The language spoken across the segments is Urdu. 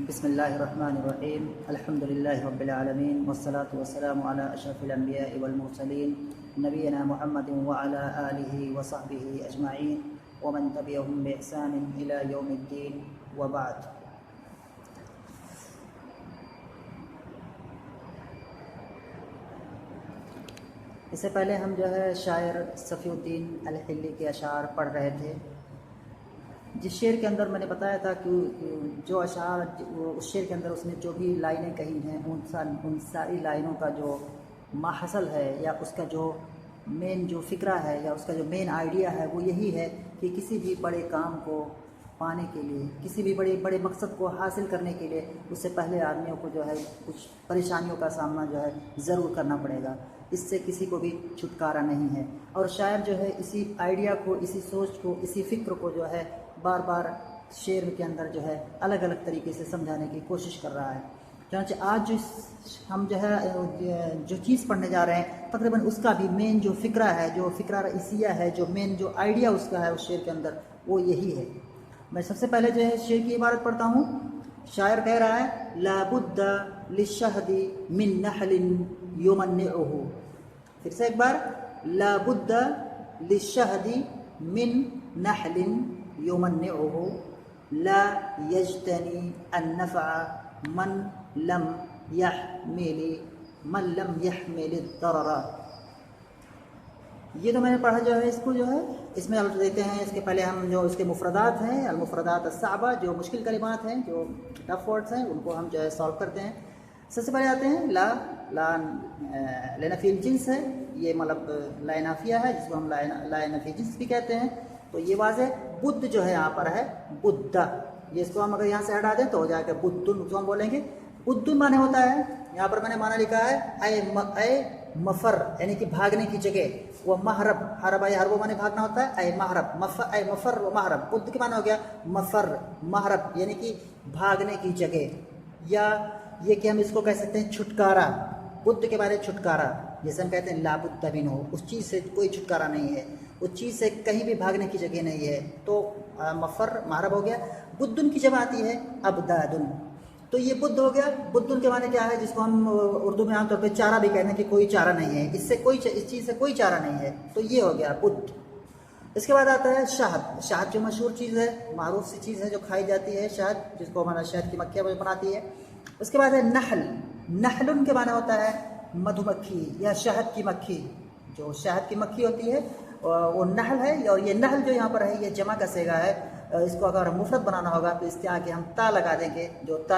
بسم اللہ الرحمن الرحیم الحمد للہ رب العالمین والصلاة والسلام علی اشرف الانبیاء والمرسلین نبینا محمد وعلی آلہ وصحبہ اجمعین ومن تبعهم بإحسان الى یوم الدین وبعد۔ اس سے پہلے ہم شاعر صفی الدین الحلی کے اشعار پڑھ رہے تھے، جس شعر کے اندر میں نے بتایا تھا کہ جو اشعار اس شعر کے اندر اس نے جو بھی لائنیں کہی ہیں ان ساری لائنوں کا جو ماحصل ہے یا اس کا جو مین جو فکرہ ہے یا اس کا جو مین آئیڈیا ہے وہ یہی ہے کہ کسی بھی بڑے کام کو پانے کے لیے، کسی بھی بڑے مقصد کو حاصل کرنے کے لیے اس سے پہلے آدمیوں کو کچھ پریشانیوں کا سامنا ضرور کرنا پڑے گا، اس سے کسی کو بھی چھٹکارا نہیں ہے۔ اور شاعر اسی آئیڈیا کو، اسی سوچ کو، اسی فکر کو بار بار شعر کے اندر الگ الگ طریقے سے سمجھانے کی کوشش کر رہا ہے۔ چنانچہ آج ہم جو چیز پڑھنے جا رہے ہیں تقریباً اس کا بھی مین جو فکرہ ہے، جو فکرہ رئیسیہ ہے، جو مین جو آئیڈیا اس کا ہے اس شعر کے اندر، وہ یہی ہے۔ میں سب سے پہلے شعر کی عبارت پڑھتا ہوں۔ شاعر کہہ رہا ہے لا بد للشہد من نحل یمنعہ، پھر سے ایک بار، لا بد للشہد من نحل یمنعہ لا یجتنی النفع من لم يحمل الضرر۔ یہ تو میں نے پڑھا اس کو اس میں الفاظ دیتے ہیں۔ اس کے پہلے ہم جو اس کے مفردات ہیں، المفردات الصعبہ، جو مشکل کلمات ہیں، جو ٹف ورڈز ہیں، ان کو ہم سالو کرتے ہیں۔ سب سے پہلے آتے ہیں لا نفی الجنس ہے، یہ مطلب لا نافیہ ہے، جس کو ہم لا نفی جنس بھی کہتے ہیں۔ تو یہ واضح بدھ یہاں پر ہے، بدھ، یہ اس کو ہم اگر یہاں سے ہٹا دیں تو ہو جائے گا بدھن، جو ہم بولیں گے بدھن معنی ہوتا ہے، یہاں پر میں نے معنی لکھا ہے اے مفر، یعنی کہ بھاگنے کی جگہ، وہ محرب، حرب آئے حرب معنی بھاگنا ہوتا ہے، اے محرب، اے مفر و محرب، بدھ کے معنی ہو گیا مفر، محرب یعنی کہ بھاگنے کی جگہ، یا یہ کہ ہم اس کو کہہ سکتے ہیں چھٹکارا، بدھ کے بارے چھٹکارا، جیسے ہم کہتے ہیں لا بد منہ، اس چیز سے کوئی چھٹکارا نہیں ہے، اس چیز سے کہیں بھی بھاگنے کی جگہ نہیں ہے، تو مفر محرب ہو گیا۔ بدن کی جمع آتی ہے ابدادن، تو یہ بدھ ہو گیا۔ بدن کے معنی کیا ہے، جس کو ہم اردو میں عام طور پہ چارہ بھی کہتے ہیں کہ کوئی چارہ نہیں ہے، اس چیز سے کوئی چارہ نہیں ہے، تو یہ ہو گیا بدھ۔ اس کے بعد آتا ہے شہد۔ شہد جو مشہور چیز ہے، معروف سی چیز ہے جو کھائی جاتی ہے، شہد، جس کو ہمارا شہد کی مکھیاں بناتی ہے۔ اس کے بعد ہے نحل۔ نحل کے معنی ہوتا ہے مدھو مکھی یا شہد کی مکھی، جو شہد کی مکھی ہوتی ہے وہ نحل ہے، اور یہ نحل جو یہاں پر ہے یہ جمع کا صیغہ ہے۔ اس کو اگر مفرد بنانا ہوگا تو اس کے آگے ہم تا لگا دیں گے، جو تا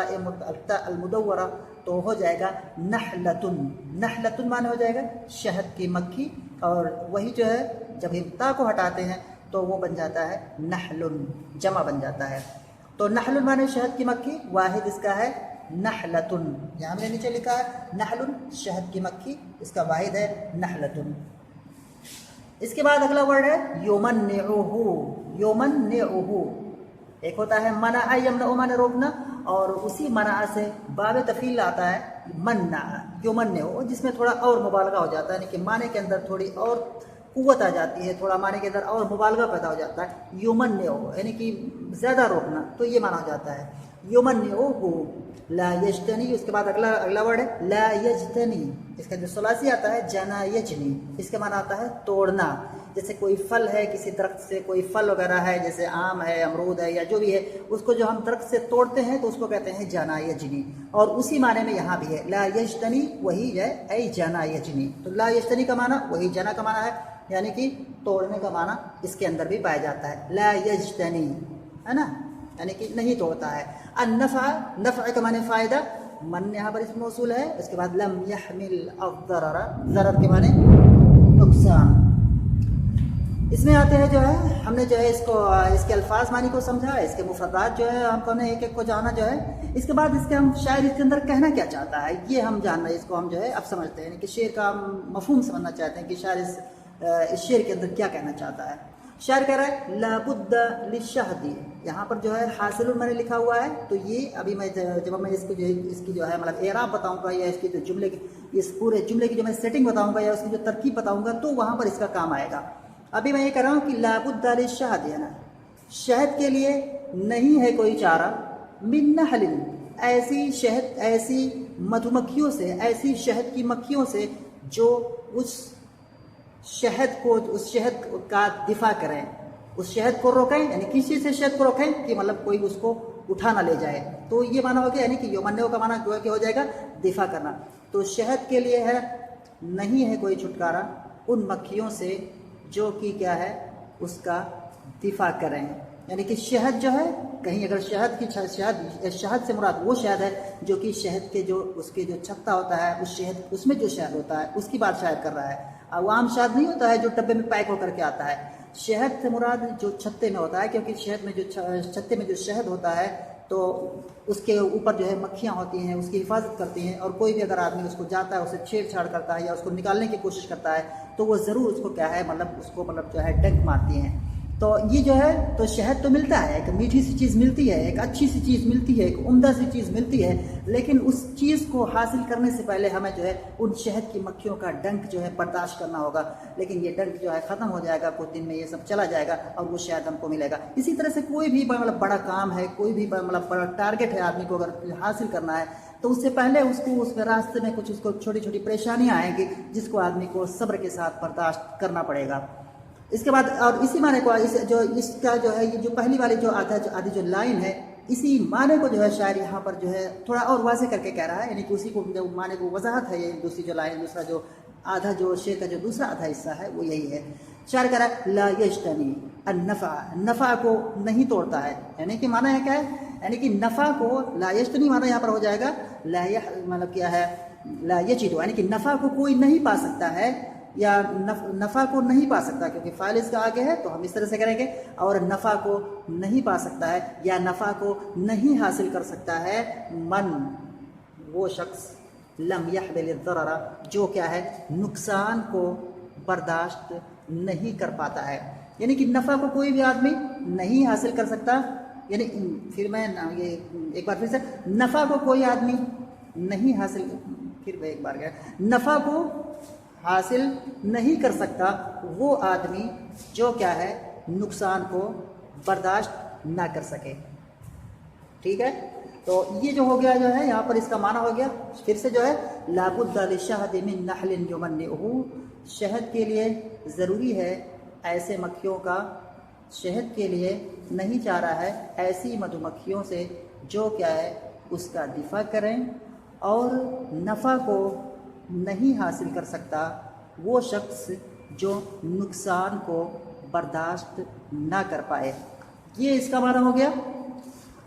المدورہ، تو ہو جائے گا نحلتن۔ نحلتن معنی ہو جائے گا شہد کی مکھی، اور وہی جب ہم تا کو ہٹاتے ہیں تو وہ بن جاتا ہے نحلن، جمع بن جاتا ہے۔ تو نحل معنی شہد کی مکھی، واحد اس کا ہے نحلتن، یہاں ہم نے نیچے لکھا ہے نحلن شہد کی مکھی، اس کا واحد ہے نحلتن۔ اس کے بعد اگلا ورڈ ہے یمنعہ۔ یمنعہ ایک ہوتا ہے منع، یمنع معنی روکنا، اور اسی منع سے باب تفعیل آتا ہے منع، یمنع، جس میں تھوڑا اور مبالغہ ہو جاتا ہے، یعنی کہ معنی کے اندر تھوڑی اور قوت آ جاتی ہے، تھوڑا معنی کے اندر اور مبالغہ پیدا ہو جاتا ہے۔ یمنع یعنی کہ زیادہ روکنا، تو یہ معنی ہو جاتا ہے یمنعہ لا یجتنی۔ اس کے بعد اگلا ورڈ ہے لا یجتنی، اس کا جو ثلاثی آتا ہے جنا یجنی، اس کا معنی آتا ہے توڑنا۔ جیسے کوئی پھل ہے، کسی درخت سے کوئی پھل وغیرہ ہے، جیسے آم ہے، امرود ہے، یا جو بھی ہے، اس کو جو ہم درخت سے توڑتے ہیں تو اس کو کہتے ہیں جنا یجنی، اور اسی معنی میں یہاں بھی ہے لا یجتنی، وہی ہے اے جنا یجنی۔ تو لا یجتنی کا معنی وہی جنا کا معنی ہے، یعنی کہ توڑنے کا معنی اس کے اندر بھی پایا جاتا ہے، لا یجتنی، ہے نا، یعنی کہ نہیں توڑتا ہے۔ النفع، نفع کا معنی فائدہ، من یہاں پر اسم موصول ہے۔ اس کے بعد لم يحمل الضرر، ضرر کے معنی نقصان۔ اس میں آتے ہیں ہم نے اس کے الفاظ معنی کو سمجھا، اس کے مفردات ہم کو نے ایک ایک کو جانا اس کے بعد اس کے ہم شاعر اس کے اندر کہنا کیا چاہتا ہے یہ ہم جاننا، اس کو ہم اب سمجھتے ہیں، یعنی کہ شعر کا مفہوم سمجھنا چاہتے ہیں کہ شاعر اس شعر کے اندر کیا کہنا چاہتا ہے۔ شاعر کہہ رہا ہے لا بد للشہد، یہاں پر حاصل میں نے لکھا ہوا ہے، تو یہ ابھی میں جب میں اس کی مطلب اعراب بتاؤں گا، یا اس کی جو اس پورے جملے کی جو میں سیٹنگ بتاؤں گا، یا اس کی جو ترکیب بتاؤں گا، تو وہاں پر اس کا کام آئے گا۔ ابھی میں یہ کہہ رہا ہوں کہ لا بد للشہد، ہے نا، شہد کے لیے نہیں ہے کوئی چارہ، من نحل، ایسی شہد، ایسی مدھو سے، ایسی شہد کی مکھیوں سے جو اس شہد کا دفاع کریں، اس شہد کو روکیں، یعنی کس چیز سے شہد کو روکیں کہ مطلب کوئی اس کو اٹھا نہ لے جائے. تو یہ معنی ہو گیا، یعنی کہ یومنیو کا معنی جو ہے کہ ہو جائے گا دفاع کرنا. تو شہد کے لیے ہے نہیں ہے کوئی چھٹکارا ان مکھیوں سے جو کہ کیا ہے اس کا دفاع کریں. یعنی کہ شہد جو ہے، کہیں اگر شہد سے مراد وہ شہد ہے جو کہ شہد کے جو اس کے جو چھتا ہوتا ہے، اس میں جو شہد ہوتا ہے اس کی بات شاید کر رہا ہے. عام شہد نہیں ہوتا ہے جو ڈبے میں پیک ہو کر کے آتا ہے. شہد سے مراد جو چھتے میں ہوتا ہے، کیونکہ چھتے میں جو شہد ہوتا ہے تو اس کے اوپر جو ہے مکھیاں ہوتی ہیں، اس کی حفاظت کرتی ہیں، اور کوئی بھی اگر آدمی اس کو جاتا ہے، اسے چھیڑ چھاڑ کرتا ہے یا اس کو نکالنے کی کوشش کرتا ہے تو وہ ضرور اس کو کیا ہے مطلب اس کو مطلب جو ہے ڈنک مارتی ہیں. تو یہ جو ہے تو شہد تو ملتا ہے، ایک میٹھی سی چیز ملتی ہے، ایک اچھی سی چیز ملتی ہے، ایک عمدہ سی چیز ملتی ہے، لیکن اس چیز کو حاصل کرنے سے پہلے ہمیں جو ہے ان شہد کی مکھیوں کا ڈنک جو ہے برداشت کرنا ہوگا. لیکن یہ ڈنک جو ہے ختم ہو جائے گا، کچھ دن میں یہ سب چلا جائے گا اور وہ شہد ہم کو ملے گا. اسی طرح سے کوئی بھی مطلب بڑا کام ہے، کوئی بھی مطلب بڑا ٹارگٹ ہے آدمی کو اگر حاصل کرنا ہے تو اس سے پہلے اس کو اس کے راستے میں کچھ اس کو چھوٹی چھوٹی پریشانیاں آئیں گی جس کو آدمی کو صبر کے ساتھ برداشت کرنا پڑے گا. اس کے بعد اور اسی معنی کو اس کا جو ہے یہ جو پہلی والی جو آدھی جو لائن ہے، اسی معنی کو جو ہے شاعر یہاں پر جو ہے تھوڑا اور واضح کر کے کہہ رہا ہے. یعنی کہ اسی کو جو معنی کو وضاحت ہے، یہ دوسری جو لائن، دوسرا جو آدھا جو شعر کا جو دوسرا آدھا حصہ ہے وہ یہی ہے. شاعر کہہ رہا ہے لا یجتنی النفع، نفع کو نہیں توڑتا ہے. یعنی کہ معنی ہے کیا ہے، یعنی کہ نفع کو لا یجتنی معنی یہاں پر ہو جائے گا مطلب کیا ہے لا یجد، یعنی کہ نفع کو کوئی نہیں پا سکتا ہے، یا نفع کو نہیں پا سکتا، کیونکہ فاعل اس کا آگے ہے تو ہم اس طرح سے کریں گے. اور نفع کو نہیں پا سکتا ہے یا نفع کو نہیں حاصل کر سکتا ہے من، وہ شخص، لم يحمل الضرر، جو کیا ہے نقصان کو برداشت نہیں کر پاتا ہے. یعنی کہ نفع کو کوئی بھی آدمی نہیں حاصل کر سکتا. یعنی پھر میں یہ ایک بار پھر سے، نفع کو کوئی آدمی نہیں حاصل، پھر میں ایک بار گیا، نفع کو حاصل نہیں کر سکتا وہ آدمی جو کیا ہے نقصان کو برداشت نہ کر سکے. ٹھیک ہے، تو یہ جو ہو گیا جو ہے یہاں پر اس کا معنی ہو گیا. پھر سے جو ہے لابد للشہد من نحل یمنعہ، شہد کے لیے ضروری ہے ایسے مکھیوں کا، شہد کے لیے نہیں چاہ رہا ہے ایسی مدھو مکھیوں سے جو کیا ہے اس کا دفاع کریں، اور نفع کو نہیں حاصل کر سکتا وہ شخص جو نقصان کو برداشت نہ کر پائے. یہ اس کا معنی ہو گیا.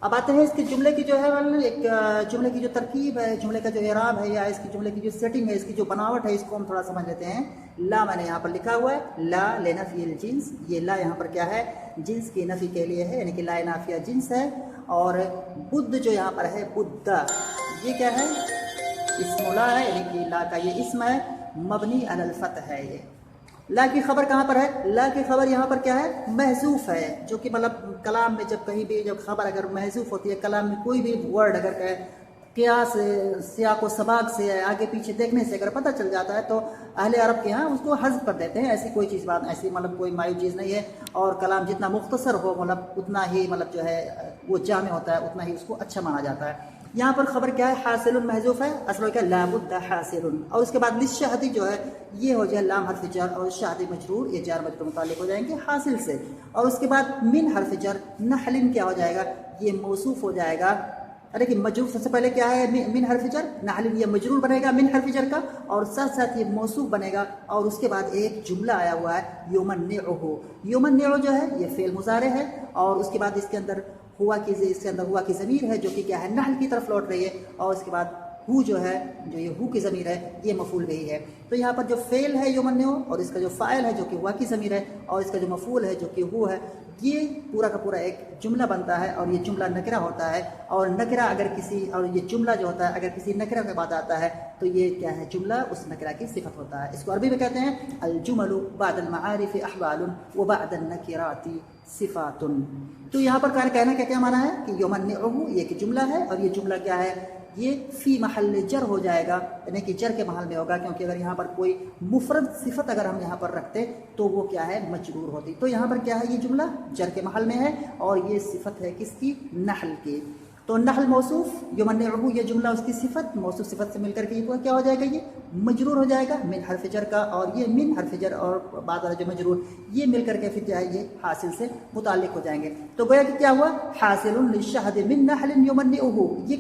اب آتے ہیں اس کے جملے کی جو ہے ایک جملے کی جو ترکیب ہے، جملے کا جو اعراب ہے، یا اس کی جملے کی جو سیٹنگ ہے، اس کی جو بناوٹ ہے، اس کو ہم تھوڑا سمجھ لیتے ہیں. لا میں نے یہاں پر لکھا ہوا ہے لا لنفی الجنس. یہ لا یہاں پر کیا ہے جنس کی نفی کے لیے ہے، یعنی کہ لا نافیہ جنس ہے. اور بدھ جو یہاں پر ہے بدھ، یہ کیا ہے اسم لا ہے، یعنی کہ لا کا یہ اسم ہے مبنی علی الفتح ہے. یہ لا کی خبر کہاں پر ہے، لا کی خبر یہاں پر کیا ہے محذوف ہے، جو کہ مطلب کلام میں جب کہیں بھی جب خبر اگر محذوف ہوتی ہے، کلام میں کوئی بھی ورڈ اگر کہے قیاس سیاق و سباق سے آگے پیچھے دیکھنے سے اگر پتہ چل جاتا ہے تو اہل عرب کے ہاں اس کو حذف کر دیتے ہیں. ایسی کوئی چیز بات ایسی مطلب کوئی مایوب چیز نہیں ہے. اور کلام جتنا مختصر ہو مطلب اتنا ہی مطلب جو ہے وہ جامع ہوتا ہے، اتنا ہی اس کو اچھا مانا جاتا ہے. یہاں پر خبر کیا ہے حاصل محذوف ہے، اصل میں کیا لابد حاصل. اور اس کے بعد للشہدی جو ہے یہ ہو جائے لام حرف جر اور شہد مجرور، یہ جار مجرور متعلق ہو جائیں گے حاصل سے. اور اس کے بعد من حرف جر نحل کیا ہو جائے گا یہ موصوف ہو جائے گا. لیکن مجرور سب سے پہلے کیا ہے من حرف جر، نحل یہ مجرور بنے گا من حرف جر کا، اور ساتھ ساتھ یہ موصوف بنے گا. اور اس کے بعد ایک جملہ آیا ہوا ہے یمنعہ. یمنع جو ہے یہ فعل مضارع ہے، اور اس کے بعد اس کے اندر ہوا کی ضمیر ہے جو کہ کیا ہے نحل کی طرف لوٹ رہی ہے. اور اس کے بعد ہو جو ہے جو یہ ہو کی ضمیر ہے یہ مفعول بھی ہے. تو یہاں پر جو فعل ہے یمنع، اور اس کا جو فاعل ہے جو کہ ہوا کی ضمیر ہے، اور اس کا جو مفعول ہے جو کہ ہو ہے، یہ پورا کا پورا ایک جملہ بنتا ہے. اور یہ جملہ نکرہ ہوتا ہے. اور نکرہ اگر کسی، اور یہ جملہ جو ہوتا ہے اگر کسی نکرہ کے بعد آتا ہے تو یہ کیا ہے جملہ اس نکرہ کی صفت ہوتا ہے. اس کو عربی میں کہتے ہیں الجمل بعد المعارف احوال وبعد النکرات صفات. تو یہاں پر کہنا کیا معنی ہے کہ یمنعہ یہ ایک جملہ ہے، اور یہ جملہ کیا ہے یہ فی محل جر ہو جائے گا، یعنی کہ جر کے محل میں ہوگا، کیونکہ اگر یہاں پر کوئی مفرد صفت اگر ہم یہاں پر رکھتے تو وہ کیا ہے مجرور ہوتی. تو یہاں پر کیا ہے یہ جملہ جر کے محل میں ہے، اور یہ صفت ہے کس کی نحل کی. تو نحل موصوف یمنعہ یہ جملہ اس کی صفت موصوف صفت سے مل کر کے یہ کیا ہو جائے گا، یہ مجرور ہو جائے گا من حرف جر کا، اور یہ من حرف جر اور بعد والا جو مجرور یہ مل کر کے پھر جو ہے یہ حاصل سے متعلق ہو جائیں گے. تو گویا کہ کیا ہوا، حاصل للشہد من نحل یمنعہ، یہ